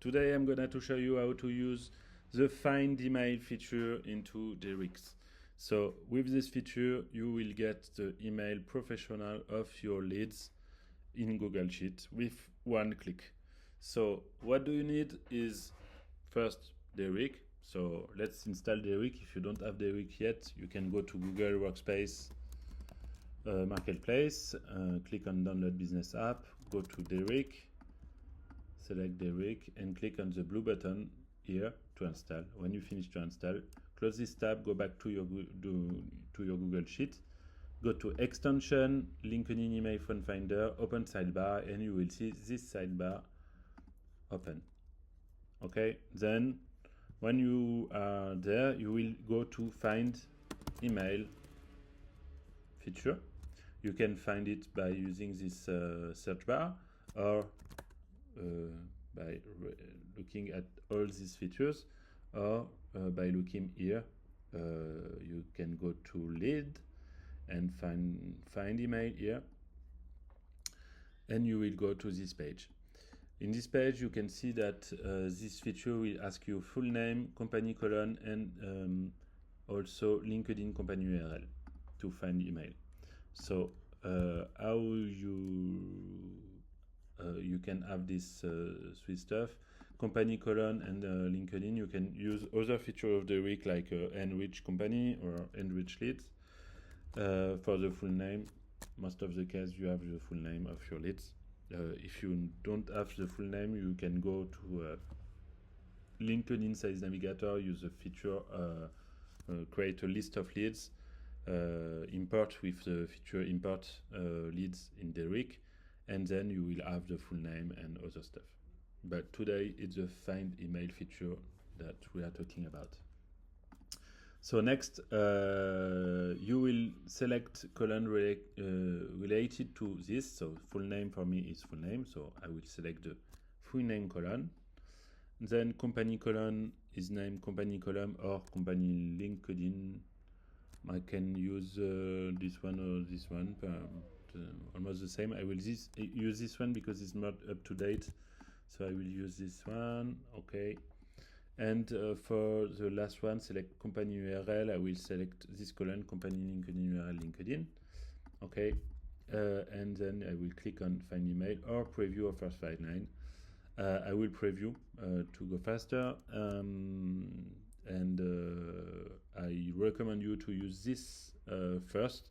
Today I'm going to show you how to use the Find Email feature into Derrick. So with this feature, you will get the email professional of your leads in Google Sheet with one click. So what do you need is first Derrick. So let's install Derrick. If you don't have Derrick yet, you can go to Google Workspace Marketplace, click on Download Business App, go to Derrick, select Derrick, and click on the blue button here to install. When you finish to install, close this tab, go back to your Google Sheet, go to Extension, LinkedIn Email Phone Finder, open sidebar, and you will see this sidebar open. Okay, then when you are there, you will go to Find Email feature. You can find it by using this search bar or by looking at all these features, or by looking here. You can go to lead and find email here, and you will go to this page. In this page, you can see that this feature will ask you full name, company colon, and also LinkedIn company URL to find email. So how you can have this sweet stuff, company colon and LinkedIn. You can use other feature of the week like enrich company or enrich leads. For the full name, most of the case you have the full name of your leads. If you don't have the full name, you can go to LinkedIn Sales Navigator, use the feature create a list of leads, import with the feature import leads in Derrick, and then you will have the full name and other stuff. But today it's the Find Email feature that we are talking about. So next, you will select column related to this. So full name for me is full name, so I will select the full name column. Then company column is name company column or company LinkedIn. I can use this one or this one, almost the same. I will use this one because it's not up to date, so I will use this one. Okay. And for the last one, select company URL. I will select this column, company LinkedIn URL LinkedIn. Okay. And then I will click on Find Email or Preview of first 5 line. I will preview to go faster. And I recommend you to use this first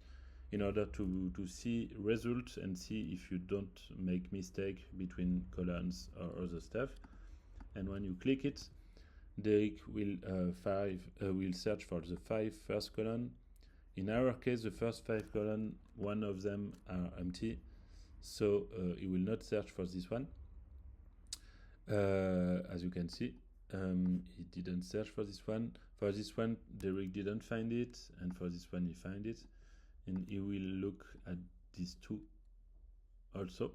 in order to see results and see if you don't make mistake between columns or other stuff. And when you click it, Derrick will search for the 5 first column. In our case, the first 5 columns, one of them are empty, so it will not search for this one. As you can see, he didn't search for this one. For this one, Derrick didn't find it, and for this one, he found it, and he will look at these two also.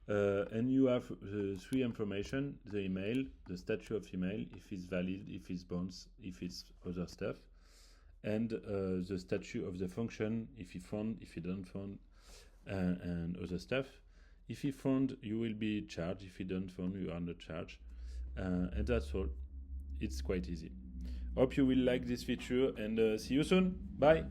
And you have 3 information: the email, the status of email, if it's valid, if it's bounce, if it's other stuff, and the status of the function, if he found, if he don't found, and other stuff. If he found, you will be charged. If you don't found, you are not charged. And that's all. It's quite easy. Hope you will like this feature, and see you soon. Bye.